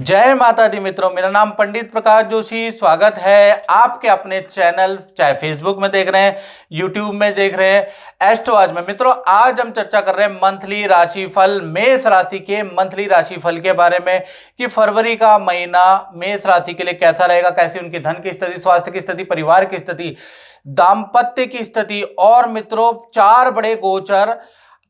जय माता दी मित्रों, मेरा नाम पंडित प्रकाश जोशी। स्वागत है आपके अपने चैनल, चाहे फेसबुक में देख रहे हैं, यूट्यूब में देख रहे हैं, एस्ट्रो आज में। मित्रों, आज हम चर्चा कर रहे हैं मंथली राशिफल, मेष राशि के मंथली राशिफल के बारे में कि फरवरी का महीना मेष राशि के लिए कैसा रहेगा, कैसी उनकी धन की स्थिति, स्वास्थ्य की स्थिति, परिवार की स्थिति, दाम्पत्य की स्थिति। और मित्रों, चार बड़े गोचर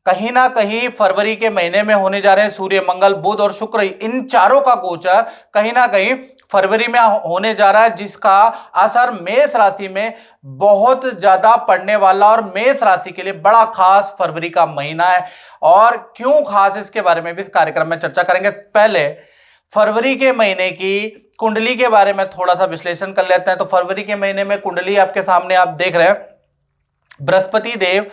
कहीं ना कहीं फरवरी के महीने में होने जा रहे हैं। सूर्य, मंगल, बुध और शुक्र, इन चारों का गोचर कहीं ना कहीं फरवरी में होने जा रहा है, जिसका असर मेष राशि में बहुत ज्यादा पड़ने वाला और मेष राशि के लिए बड़ा खास फरवरी का महीना है। और क्यों खास, इसके बारे में भी इस कार्यक्रम में चर्चा करेंगे। पहले फरवरी के महीने की कुंडली के बारे में थोड़ा सा विश्लेषण कर लेते हैं। तो फरवरी के महीने में कुंडली आपके सामने आप देख रहे हैं, बृहस्पति देव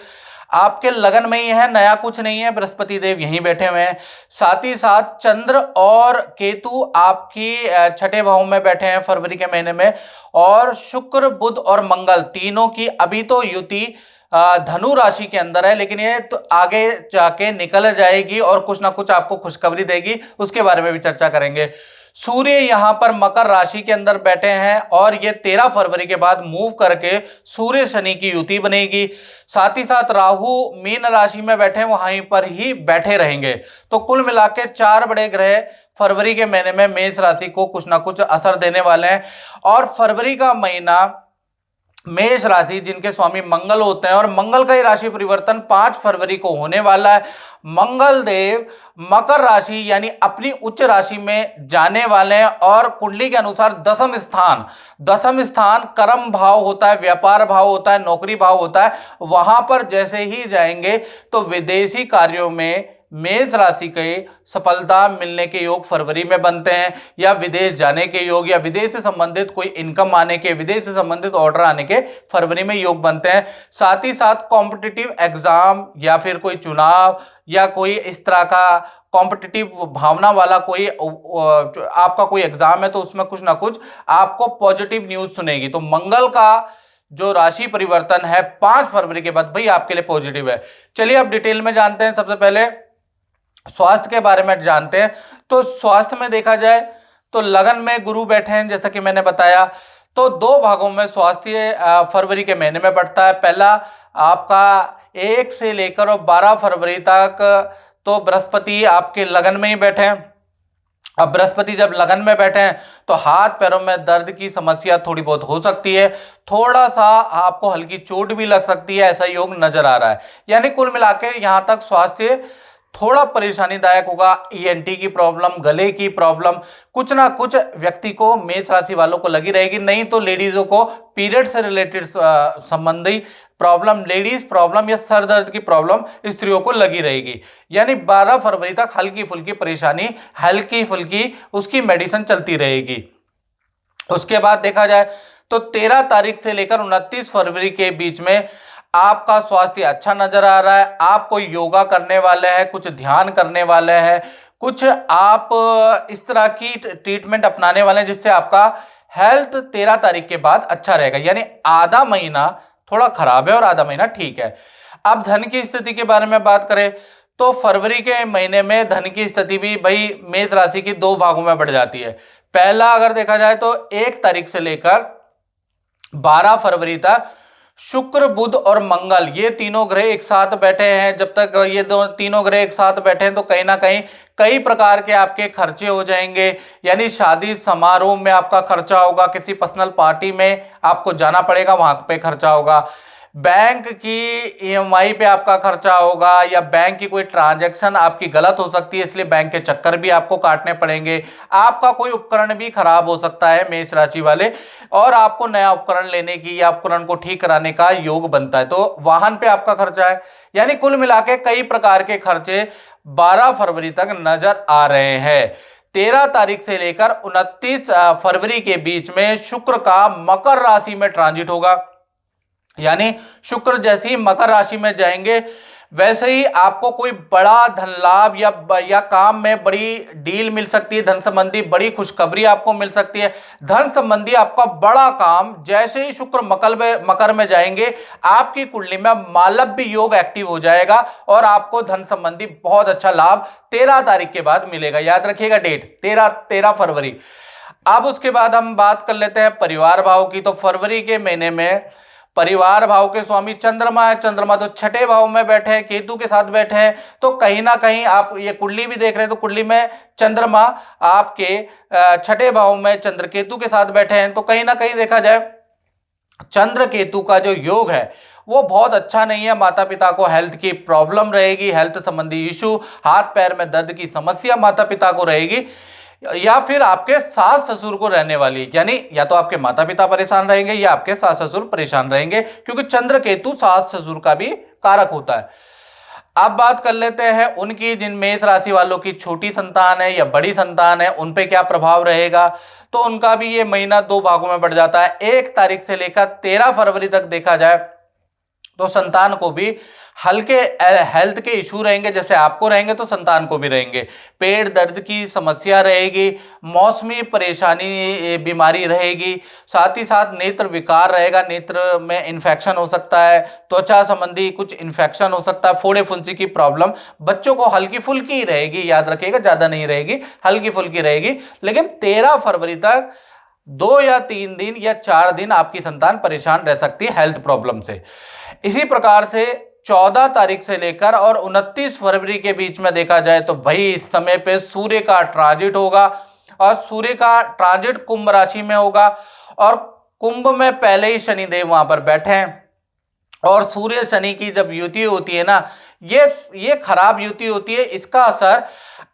आपके लगन में ही है, नया कुछ नहीं है, बृहस्पति देव यहीं बैठे हुए हैं। साथ ही साथ चंद्र और केतु आपकी छठे भाव में बैठे हैं फरवरी के महीने में। और शुक्र, बुध और मंगल तीनों की अभी तो युति धनु राशि के अंदर है, लेकिन ये तो आगे जाके निकल जाएगी और कुछ ना कुछ आपको खुशखबरी देगी, उसके बारे में भी चर्चा करेंगे। सूर्य यहां पर मकर राशि के अंदर बैठे हैं और ये 13 फरवरी के बाद मूव करके सूर्य शनि की युति बनेगी। साथ ही साथ राहु मीन राशि में बैठे, वहीं पर ही बैठे रहेंगे। तो कुल मिला के चार बड़े ग्रह फरवरी के महीने में मेष राशि को कुछ ना कुछ असर देने वाले हैं। और फरवरी का महीना मेष राशि जिनके स्वामी मंगल होते हैं, और मंगल का ही राशि परिवर्तन 5 फरवरी को होने वाला है। मंगल देव मकर राशि यानी अपनी उच्च राशि में जाने वाले हैं। और कुंडली के अनुसार दसम स्थान कर्म भाव होता है, व्यापार भाव होता है, नौकरी भाव होता है। वहां पर जैसे ही जाएंगे तो विदेशी कार्यों में मेष राशि के सफलता मिलने के योग फरवरी में बनते हैं, या विदेश जाने के योग, या विदेश से संबंधित कोई इनकम आने के, विदेश से संबंधित ऑर्डर आने के फरवरी में योग बनते हैं। साथ ही साथ कॉम्पिटिटिव एग्जाम या फिर कोई चुनाव या कोई इस तरह का कॉम्पिटिटिव भावना वाला कोई आपका कोई एग्जाम है, तो उसमें कुछ ना कुछ आपको पॉजिटिव न्यूज सुनेगी। तो मंगल का जो राशि परिवर्तन है 5 फरवरी के बाद भाई आपके लिए पॉजिटिव है। चलिए अब डिटेल में जानते हैं। सबसे पहले स्वास्थ्य के बारे में जानते हैं। तो स्वास्थ्य में देखा जाए तो लगन में गुरु बैठे हैं, जैसा कि मैंने बताया। तो दो भागों में स्वास्थ्य फरवरी के महीने में बढ़ता है। पहला आपका 1 से लेकर और 12 फरवरी तक तो बृहस्पति आपके लगन में ही बैठे हैं। अब बृहस्पति जब लगन में बैठे हैं तो हाथ पैरों में दर्द की समस्या थोड़ी बहुत हो सकती है, थोड़ा सा आपको हल्की चोट भी लग सकती है, ऐसा योग नजर आ रहा है। यानी कुल मिला के यहां तक स्वास्थ्य थोड़ा परेशानीदायक होगा। ईएनटी की प्रॉब्लम, गले की प्रॉब्लम, कुछ ना कुछ व्यक्ति को, मेष राशि वालों को लगी रहेगी। नहीं तो लेडीजों को पीरियड से रिलेटेड संबंधी प्रॉब्लम, लेडीज प्रॉब्लम या सर दर्द की प्रॉब्लम स्त्रियों को लगी रहेगी। यानी 12 फरवरी तक हल्की फुल्की परेशानी, हल्की फुल्की उसकी मेडिसिन चलती रहेगी। उसके बाद देखा जाए तो 13 तारीख से लेकर 29 फरवरी के बीच में आपका स्वास्थ्य अच्छा नजर आ रहा है। आप कोई योगा करने वाले हैं, कुछ ध्यान करने वाले हैं, कुछ आप इस तरह की ट्रीटमेंट अपनाने वाले हैं जिससे आपका हेल्थ 13 तारीख के बाद अच्छा रहेगा। यानी आधा महीना थोड़ा खराब है और आधा महीना ठीक है। अब धन की स्थिति के बारे में बात करें तो फरवरी के महीने में धन की स्थिति भी भाई मेष राशि की दो भागों में बढ़ जाती है। पहला अगर देखा जाए तो 1 तारीख से लेकर 12 फरवरी तक शुक्र, बुध और मंगल ये तीनों ग्रह एक साथ बैठे हैं। जब तक ये तीनों ग्रह एक साथ बैठे हैं तो कहीं ना कहीं कई प्रकार के आपके खर्चे हो जाएंगे। यानी शादी समारोह में आपका खर्चा होगा, किसी पर्सनल पार्टी में आपको जाना पड़ेगा, वहां पे खर्चा होगा, बैंक की ईएमआई पे आपका खर्चा होगा, या बैंक की कोई ट्रांजैक्शन आपकी गलत हो सकती है, इसलिए बैंक के चक्कर भी आपको काटने पड़ेंगे। आपका कोई उपकरण भी खराब हो सकता है मेष राशि वाले, और आपको नया उपकरण लेने की या उपकरण को ठीक कराने का योग बनता है। तो वाहन पे आपका खर्चा है। यानी कुल मिला के कई प्रकार के खर्चे 12 फरवरी तक नजर आ रहे हैं। 13 तारीख से लेकर 29 फरवरी के बीच में शुक्र का मकर राशि में ट्रांजिट होगा। यानी शुक्र जैसे ही मकर राशि में जाएंगे, वैसे ही आपको कोई बड़ा धन लाभ या काम में बड़ी डील मिल सकती है, धन संबंधी बड़ी खुशखबरी आपको मिल सकती है। धन संबंधी आपका बड़ा काम जैसे ही शुक्र मकर में जाएंगे, आपकी कुंडली में मालव्य योग एक्टिव हो जाएगा और आपको धन संबंधी बहुत अच्छा लाभ 13 तारीख के बाद मिलेगा। याद रखिएगा डेट 13 फरवरी। अब उसके बाद हम बात कर लेते हैं परिवार भाव की। तो फरवरी के महीने में परिवार भाव के स्वामी चंद्रमा है। चंद्रमा तो छठे भाव में बैठे हैं, केतु के साथ बैठे हैं। तो कहीं ना कहीं आप ये कुंडली भी देख रहे हैं तो कुंडली में चंद्रमा आपके छठे भाव में चंद्र केतु के साथ बैठे हैं। तो कहीं ना कहीं देखा जाए चंद्र केतु का जो योग है वो बहुत अच्छा नहीं है। माता पिता को हेल्थ की प्रॉब्लम रहेगी, हेल्थ संबंधी इशू, हाथ पैर में दर्द की समस्या माता पिता को रहेगी, या फिर आपके सास ससुर को रहने वाली, यानी या तो आपके माता पिता परेशान रहेंगे या आपके सास ससुर परेशान रहेंगे, क्योंकि चंद्र केतु सास ससुर का भी कारक होता है। अब बात कर लेते हैं उनकी, जिन मेष राशि वालों की छोटी संतान है या बड़ी संतान है, उन पे क्या प्रभाव रहेगा। तो उनका भी ये महीना 2 भागों में बढ़ जाता है। 1 तारीख से लेकर 13 फरवरी तक देखा जाए तो संतान को भी हल्के हेल्थ के इशू रहेंगे, जैसे आपको रहेंगे तो संतान को भी रहेंगे। पेट दर्द की समस्या रहेगी, मौसमी परेशानी बीमारी रहेगी, साथ ही साथ नेत्र विकार रहेगा, नेत्र में इन्फेक्शन हो सकता है, त्वचा संबंधी कुछ इन्फेक्शन हो सकता है, फोड़े फुंसी की प्रॉब्लम बच्चों को हल्की फुल्की ही रहेगी। याद रखिएगा ज़्यादा नहीं रहेगी, हल्की फुल्की रहेगी। लेकिन 13 फरवरी तक 2 या 3 दिन या 4 दिन आपकी संतान परेशान रह सकती है हेल्थ प्रॉब्लम से। इसी प्रकार से 14 तारीख से लेकर और 29 फरवरी के बीच में देखा जाए तो भाई इस समय पे सूर्य का ट्रांजिट होगा, और सूर्य का ट्रांजिट कुंभ राशि में होगा, और कुंभ में पहले ही शनिदेव वहां पर बैठे हैं। और सूर्य शनि की जब युति होती है ना, ये खराब युति होती है। इसका असर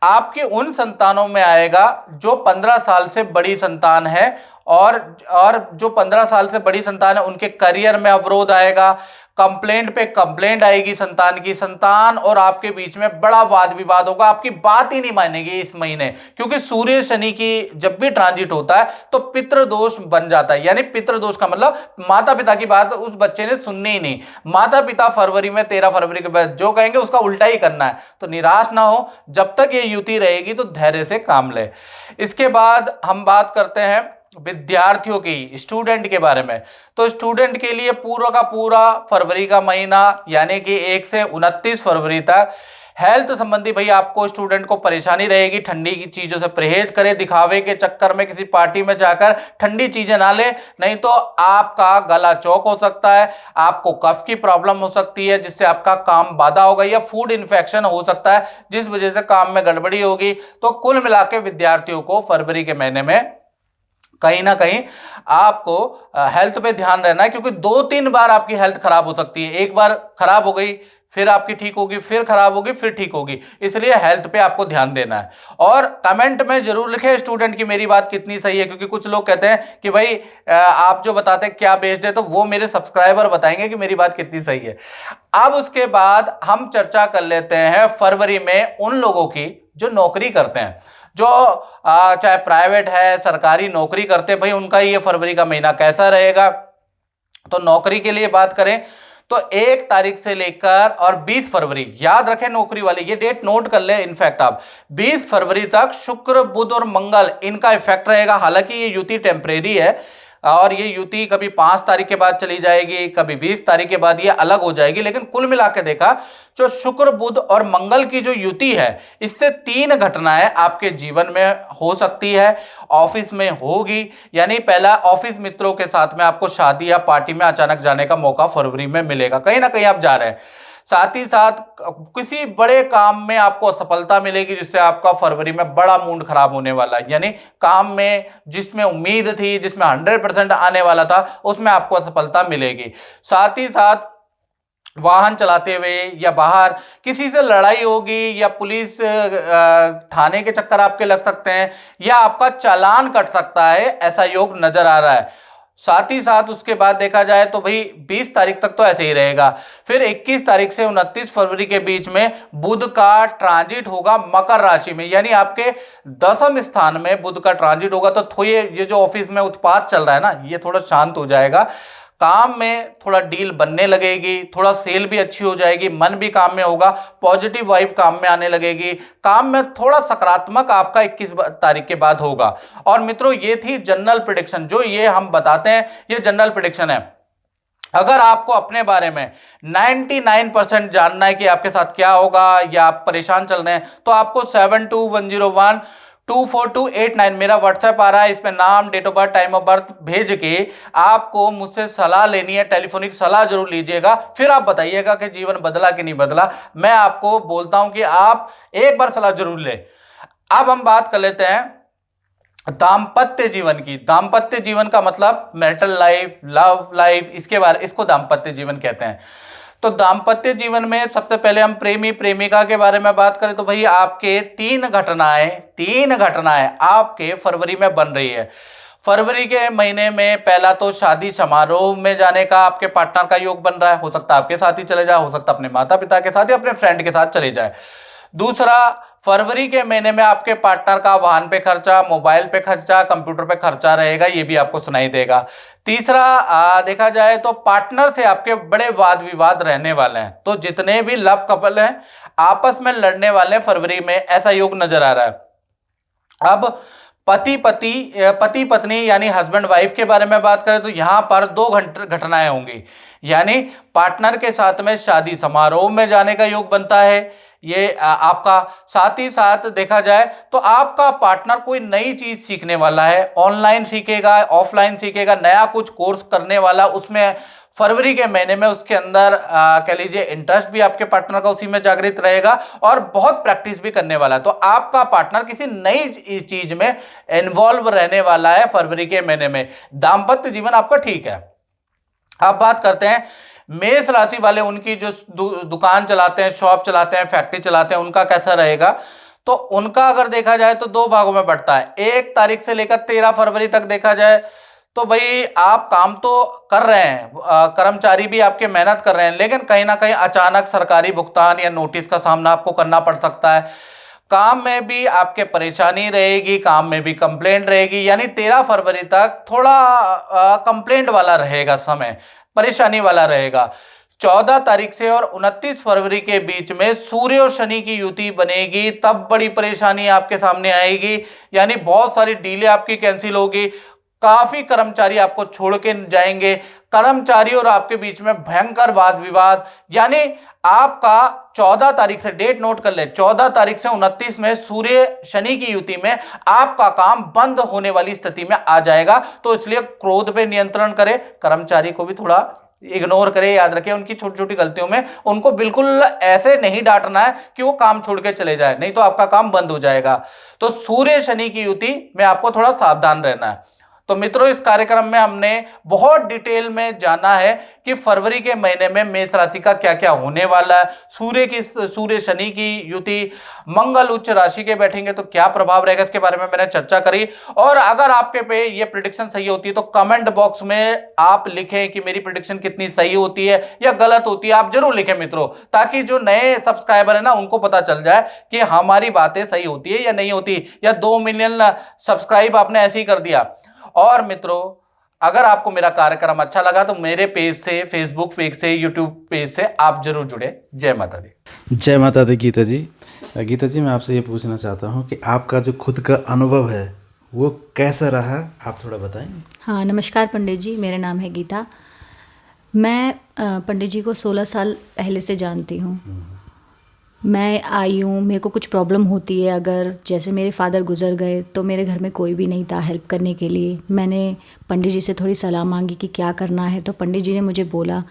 आपके उन संतानों में आएगा जो 15 साल से बड़ी संतान है, और जो 15 साल से बड़ी संतान है उनके करियर में अवरोध आएगा, कंप्लेंट पे कंप्लेंट आएगी संतान की, संतान और आपके बीच में बड़ा वाद विवाद होगा, आपकी बात ही नहीं मानेगी इस महीने। क्योंकि सूर्य शनि की जब भी ट्रांजिट होता है तो पितृदोष बन जाता है, यानी पितृदोष का मतलब माता पिता की बात उस बच्चे ने सुननी ही नहीं। माता पिता फरवरी में 13 फरवरी के बाद जो कहेंगे उसका उल्टा ही करना है। तो निराश ना हो, जब तक ये युति रहेगी तो धैर्य से काम ले। इसके बाद हम बात करते हैं विद्यार्थियों की, स्टूडेंट के बारे में। तो स्टूडेंट के लिए पूरा का पूरा फरवरी का महीना, यानी कि 1 से 29 फरवरी तक हेल्थ संबंधी भाई आपको स्टूडेंट को परेशानी रहेगी। ठंडी की चीजों से परहेज करें, दिखावे के चक्कर में किसी पार्टी में जाकर ठंडी चीजें ना ले, नहीं तो आपका गला चौक हो सकता है, आपको कफ की प्रॉब्लम हो सकती है जिससे आपका काम बाधा होगा, या फूड इन्फेक्शन हो सकता है जिस वजह से काम में गड़बड़ी होगी। तो कुल मिलाकर विद्यार्थियों को फरवरी के महीने में कहीं ना कहीं आपको हेल्थ पे ध्यान रहना है, क्योंकि 2-3 बार आपकी हेल्थ खराब हो सकती है। एक बार खराब हो गई, फिर आपकी ठीक होगी, फिर खराब होगी, फिर ठीक होगी, इसलिए हेल्थ पे आपको ध्यान देना है। और कमेंट में जरूर लिखें स्टूडेंट की मेरी बात कितनी सही है, क्योंकि कुछ लोग कहते हैं कि भाई आप जो बताते हैं क्या बेस्ड है, तो वो मेरे सब्सक्राइबर बताएंगे कि मेरी बात कितनी सही है। अब उसके बाद हम चर्चा कर लेते हैं फरवरी में उन लोगों की जो नौकरी करते हैं, जो चाहे प्राइवेट है सरकारी नौकरी करते हैं, भाई उनका ये फरवरी का महीना कैसा रहेगा। तो नौकरी के लिए बात करें तो 1 तारीख से लेकर और 20 फरवरी, याद रखें नौकरी वाले, ये डेट नोट कर ले। इनफैक्ट आप 20 फरवरी तक शुक्र बुध और मंगल इनका इफेक्ट रहेगा। हालांकि ये युति टेम्परेरी है, और ये युति कभी 5 तारीख के बाद चली जाएगी, कभी 20 तारीख के बाद ये अलग हो जाएगी। लेकिन कुल मिला के देखा जो शुक्र बुध और मंगल की जो युति है, इससे 3 घटनाएं आपके जीवन में हो सकती है, ऑफिस में होगी। यानी पहला, ऑफिस मित्रों के साथ में आपको शादी या पार्टी में अचानक जाने का मौका फरवरी में मिलेगा, कहीं ना कहीं आप जा रहे हैं। साथ ही साथ किसी बड़े काम में आपको असफलता मिलेगी, जिससे आपका फरवरी में बड़ा मूड खराब होने वाला है। यानी काम में जिसमें उम्मीद थी, जिसमें 100% आने वाला था, उसमें आपको असफलता मिलेगी। साथ ही साथ वाहन चलाते हुए या बाहर किसी से लड़ाई होगी, या पुलिस थाने के चक्कर आपके लग सकते हैं, या आपका चालान कट सकता है, ऐसा योग नजर आ रहा है। साथ ही साथ उसके बाद देखा जाए तो भाई 20 तारीख तक तो ऐसे ही रहेगा। फिर 21 तारीख से 29 फरवरी के बीच में बुध का ट्रांजिट होगा मकर राशि में, यानी आपके 10वें स्थान में बुध का ट्रांजिट होगा। तो थोड़े ये जो ऑफिस में उत्पात चल रहा है ना, ये थोड़ा शांत हो जाएगा। काम में थोड़ा डील बनने लगेगी, थोड़ा सेल भी अच्छी हो जाएगी, मन भी काम में होगा, पॉजिटिव वाइब काम में आने लगेगी, काम में थोड़ा सकारात्मक आपका 21 तारीख के बाद होगा। और मित्रों ये थी जनरल प्रेडिक्शन, जो ये हम बताते हैं ये जनरल प्रेडिक्शन है। अगर आपको अपने बारे में 99% जानना है कि आपके साथ क्या होगा या आप परेशान चल रहे हैं, तो आपको 7210124289 मेरा व्हाट्सएप आ रहा है, इसमें नाम, date of birth, time of birth भेज के आपको मुझसे सलाह लेनी है, टेलीफोनिक सलाह जरूर लीजिएगा, फिर आप बताइएगा कि जीवन बदला कि नहीं बदला। मैं आपको बोलता हूं कि आप एक बार सलाह जरूर लें। अब हम बात कर लेते हैं दाम्पत्य जीवन की। दाम्पत्य जीवन का मतलब मैरिटल लाइफ, लव लाइफ, इसको दाम्पत्य जीवन कहते हैं। तो दाम्पत्य जीवन में सबसे पहले हम प्रेमी प्रेमिका के बारे में बात करें तो भाई आपके तीन घटनाएं आपके फरवरी में बन रही है। फरवरी के महीने में पहला तो शादी समारोह में जाने का आपके पार्टनर का योग बन रहा है, हो सकता है आपके साथ ही चले जाए, हो सकता है अपने माता पिता के साथ या अपने फ्रेंड के साथ चले जाए। दूसरा, फरवरी के महीने में आपके पार्टनर का वाहन पे खर्चा, मोबाइल पे खर्चा, कंप्यूटर पे खर्चा रहेगा, ये भी आपको सुनाई देगा। तीसरा, देखा जाए तो पार्टनर से आपके बड़े वाद विवाद रहने वाले हैं, तो जितने भी लव कपल हैं आपस में लड़ने वाले फरवरी में, ऐसा योग नजर आ रहा है। अब पति पत्नी यानी हस्बैंड वाइफ के बारे में बात करें तो यहां पर दो घटनाएं होंगी, यानी पार्टनर के साथ में शादी समारोह में जाने का योग बनता है ये आपका। साथ ही साथ देखा जाए तो आपका पार्टनर कोई नई चीज सीखने वाला है, ऑनलाइन सीखेगा, ऑफलाइन सीखेगा, नया कुछ कोर्स करने वाला, उसमें फरवरी के महीने में उसके अंदर कह लीजिए इंटरेस्ट भी आपके पार्टनर का उसी में जागृत रहेगा और बहुत प्रैक्टिस भी करने वाला है। तो आपका पार्टनर किसी नई चीज में इन्वॉल्व रहने वाला है फरवरी के महीने में। दाम्पत्य जीवन आपका ठीक है। अब बात करते हैं मेष राशि वाले, उनकी जो दुकान चलाते हैं, शॉप चलाते हैं, फैक्ट्री चलाते हैं, उनका कैसा रहेगा। तो उनका अगर देखा जाए तो दो भागों में बढ़ता है। 1 तारीख से लेकर 13 फरवरी तक देखा जाए तो भाई आप काम तो कर रहे हैं, कर्मचारी भी आपके मेहनत कर रहे हैं, लेकिन कहीं ना कहीं अचानक सरकारी भुगतान या नोटिस का सामना आपको करना पड़ सकता है। काम में भी आपके परेशानी रहेगी, काम में भी कंप्लेंट रहेगी, यानी 13 फरवरी तक थोड़ा कंप्लेंट वाला रहेगा समय, परेशानी वाला रहेगा। 14 तारीख से और 29 फरवरी के बीच में सूर्य और शनि की युति बनेगी, तब बड़ी परेशानी आपके सामने आएगी, यानी बहुत सारी डीले आपकी कैंसिल होगी, काफी कर्मचारी आपको छोड़ के जाएंगे, कर्मचारी और आपके बीच में भयंकर वाद विवाद, यानी आपका 14 तारीख से, डेट नोट कर ले, 14 तारीख से 29 में सूर्य शनि की युति में आपका काम बंद होने वाली स्थिति में आ जाएगा। तो इसलिए क्रोध पे नियंत्रण करें, कर्मचारी को भी थोड़ा इग्नोर करें, याद रखें उनकी छोटी छोटी गलतियों में उनको बिल्कुल ऐसे नहीं डांटना है कि वो काम छोड़ के चले जाए, नहीं तो आपका काम बंद हो जाएगा। तो सूर्य शनि की युति में आपको थोड़ा सावधान रहना है। तो मित्रों इस कार्यक्रम में हमने बहुत डिटेल में जाना है कि फरवरी के महीने में मेष राशि का क्या क्या होने वाला है। सूर्य शनि की युति, मंगल उच्च राशि के बैठेंगे तो क्या प्रभाव रहेगा, इसके बारे में मैंने चर्चा करी। और अगर आपके पे ये प्रेडिक्शन सही होती है तो कमेंट बॉक्स में आप लिखें कि मेरी प्रेडिक्शन कितनी सही होती है या गलत होती है, आप जरूर लिखें मित्रों, ताकि जो नए सब्सक्राइबर है ना उनको पता चल जाए कि हमारी बातें सही होती है या नहीं होती, या 2 मिलियन सब्सक्राइब आपने ऐसे ही कर दिया। और मित्रों अगर आपको मेरा कार्यक्रम अच्छा लगा तो मेरे पेज से, फेसबुक पेज से, यूट्यूब पेज से आप जरूर जुड़े। जय माता दी। जय माता दी। गीता जी मैं आपसे ये पूछना चाहता हूँ कि आपका जो खुद का अनुभव है वो कैसा रहा, आप थोड़ा बताएंगे। हाँ नमस्कार पंडित जी, मेरा नाम है गीता। मैं पंडित जी को 16 साल पहले से जानती हूँ। मैं आई हूँ, मेरे को कुछ प्रॉब्लम होती है, अगर जैसे मेरे फादर गुजर गए तो मेरे घर में कोई भी नहीं था हेल्प करने के लिए। मैंने पंडित जी से थोड़ी सलाह मांगी कि क्या करना है, तो पंडित जी ने मुझे बोला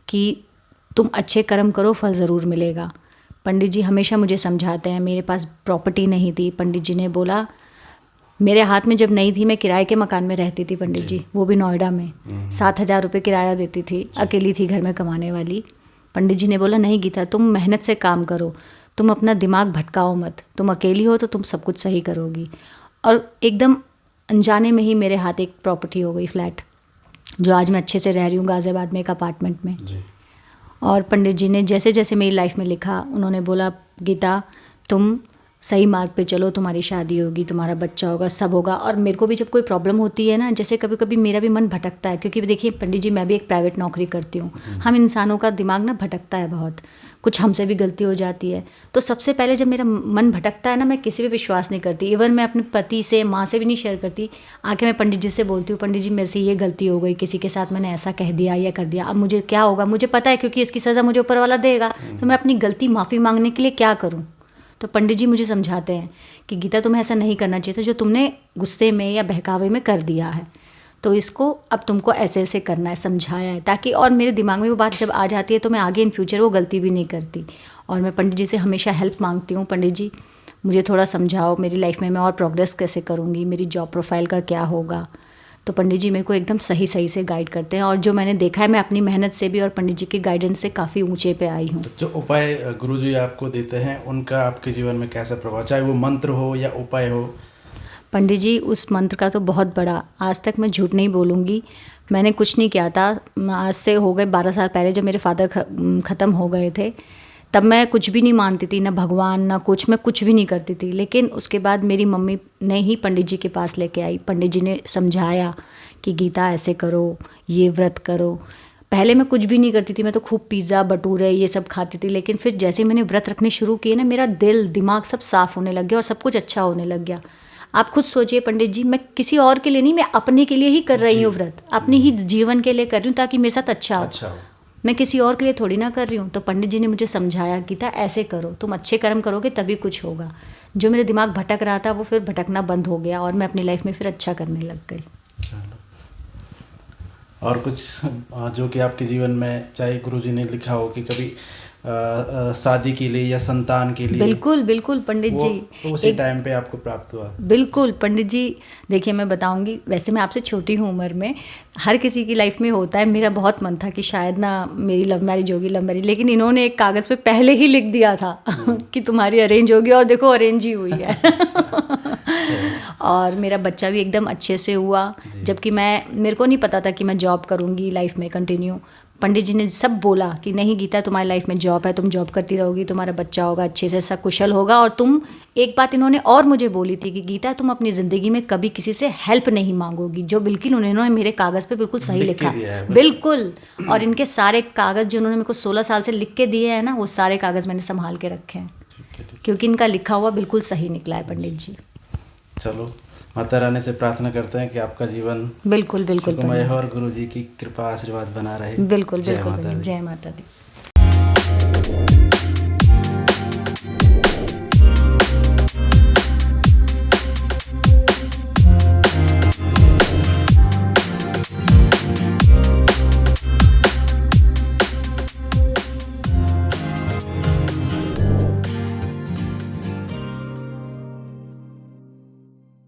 कि तुम अच्छे कर्म करो, फल ज़रूर मिलेगा। पंडित जी हमेशा मुझे समझाते हैं। मेरे पास प्रॉपर्टी नहीं थी, पंडित जी ने बोला, मेरे हाथ में जब नहीं थी, मैं किराए के मकान में रहती थी पंडित जी, वो भी नोएडा में। 7,000 रुपये किराया देती थी, अकेली थी घर में कमाने वाली। पंडित जी ने बोला नहीं गीता, तुम मेहनत से काम करो, तुम अपना दिमाग भटकाओ मत, तुम अकेली हो तो तुम सब कुछ सही करोगी। और एकदम अनजाने में ही मेरे हाथ एक प्रॉपर्टी हो गई, फ्लैट, जो आज मैं अच्छे से रह रही हूँ गाज़ियाबाद में एक अपार्टमेंट में जी। और पंडित जी ने जैसे जैसे मेरी लाइफ में लिखा, उन्होंने बोला गीता तुम सही मार्ग पे चलो, तुम्हारी शादी होगी, तुम्हारा बच्चा होगा, सब होगा। और मेरे को भी जब कोई प्रॉब्लम होती है ना, जैसे कभी कभी मेरा भी मन भटकता है, क्योंकि देखिए पंडित जी, मैं भी एक प्राइवेट नौकरी करती हूँ। हम इंसानों का दिमाग ना भटकता है बहुत, कुछ हमसे भी गलती हो जाती है। तो सबसे पहले जब मेरा मन भटकता है ना, मैं किसी पे विश्वास नहीं करती। इवन मैं अपने पति से, माँ से भी नहीं शेयर करती। आके मैं पंडित जी से बोलती हूँ, पंडित जी मेरे से ये गलती हो गई, किसी के साथ मैंने ऐसा कह दिया या कर दिया, अब मुझे क्या होगा, मुझे पता है क्योंकि इसकी सज़ा मुझे ऊपर वाला देगा, तो मैं अपनी गलती माफ़ी मांगने के लिए क्या करूँ। तो पंडित जी मुझे समझाते हैं कि गीता, तुम्हें ऐसा नहीं करना चाहिए था, जो तुमने गुस्से में या बहकावे में कर दिया है, तो इसको अब तुमको ऐसे ऐसे करना है, समझाया है, ताकि और मेरे दिमाग में वो बात जब आ जाती है तो मैं आगे इन फ्यूचर वो गलती भी नहीं करती। और मैं पंडित जी से हमेशा हेल्प मांगती हूँ, पंडित जी मुझे थोड़ा समझाओ, मेरी लाइफ में मैं और प्रोग्रेस कैसे करूँगी, मेरी जॉब प्रोफाइल का क्या होगा। तो पंडित जी मेरे को एकदम सही सही से गाइड करते हैं, और जो मैंने देखा है, मैं अपनी मेहनत से भी और पंडित जी की गाइडेंस से काफ़ी ऊंचे पे आई हूँ। तो जो उपाय गुरुजी आपको देते हैं, उनका आपके जीवन में कैसा प्रभाव, चाहे वो मंत्र हो या उपाय हो? पंडित जी उस मंत्र का तो बहुत बड़ा, आज तक मैं झूठ नहीं बोलूँगी, मैंने कुछ नहीं किया था। आज से हो गए 12 साल पहले, जब मेरे फादर ख़त्म हो गए थे, तब मैं कुछ भी नहीं मानती थी, ना भगवान ना कुछ, मैं कुछ भी नहीं करती थी। लेकिन उसके बाद मेरी मम्मी ने ही पंडित जी के पास लेके आई। पंडित जी ने समझाया कि गीता ऐसे करो, ये व्रत करो। पहले मैं कुछ भी नहीं करती थी, मैं तो खूब पिज़्ज़ा भटूरे ये सब खाती थी। लेकिन फिर जैसे मैंने व्रत रखने शुरू किए ना, मेरा दिल दिमाग सब साफ़ होने लग गया और सब कुछ अच्छा होने लग गया। आप खुद सोचिए पंडित जी, मैं किसी और के लिए नहीं, मैं अपने के लिए ही कर रही हूँ व्रत, अपने ही जीवन के लिए कर रही हूँ, ताकि मेरे साथ अच्छा हो। मैं किसी और के लिए थोड़ी ना कर रही हूँ। तो पंडित जी ने मुझे समझाया, गीता ऐसे करो, तुम अच्छे कर्म करोगे तभी कुछ होगा। जो मेरे दिमाग भटक रहा था वो फिर भटकना बंद हो गया, और मैं अपनी लाइफ में फिर अच्छा करने लग गई। और कुछ जो कि आपके जीवन में, चाहे गुरुजी ने लिखा हो कि कभी शादी के लिए या संतान के लिए? बिल्कुल बिल्कुल पंडित जी, तो उसी टाइम पे आपको प्राप्त हुआ? बिल्कुल पंडित जी, देखिए मैं बताऊंगी, वैसे मैं आपसे छोटी हूँ उम्र में, हर किसी की लाइफ में होता है। मेरा बहुत मन था कि शायद ना मेरी लव मैरिज होगी, लव मैरिज, लेकिन इन्होंने एक कागज़ पे पहले ही लिख दिया था कि तुम्हारी अरेंज होगी, और देखो अरेंज ही हुई है। और मेरा बच्चा भी एकदम अच्छे से हुआ, जबकि मेरे को नहीं पता था कि मैं जॉब करूँगी लाइफ में कंटिन्यू। पंडित जी ने सब बोला कि नहीं गीता, तुम्हारी लाइफ में जॉब है, तुम जॉब करती रहोगी, तुम्हारा बच्चा होगा, अच्छे से सब कुशल होगा। और तुम, एक बात इन्होंने और मुझे बोली थी कि गीता, तुम अपनी ज़िंदगी में कभी किसी से हेल्प नहीं मांगोगी, जो बिल्कुल उन्होंने मेरे कागज़ पे बिल्कुल सही लिखा, बिल्कुल। और इनके सारे कागज़ जो उन्होंने मेरे को 16 साल से लिख के दिए हैं ना, वो सारे कागज़ मैंने संभाल के रखे हैं, क्योंकि इनका लिखा हुआ बिल्कुल सही निकला है पंडित जी। चलो, माता रानी से प्रार्थना करते हैं कि आपका जीवन बिल्कुल बिल्कुल सुखमय हो और गुरुजी की कृपा आशीर्वाद बना रहे। बिल्कुल जय बिल्कुल, माता दी। जय माता दी।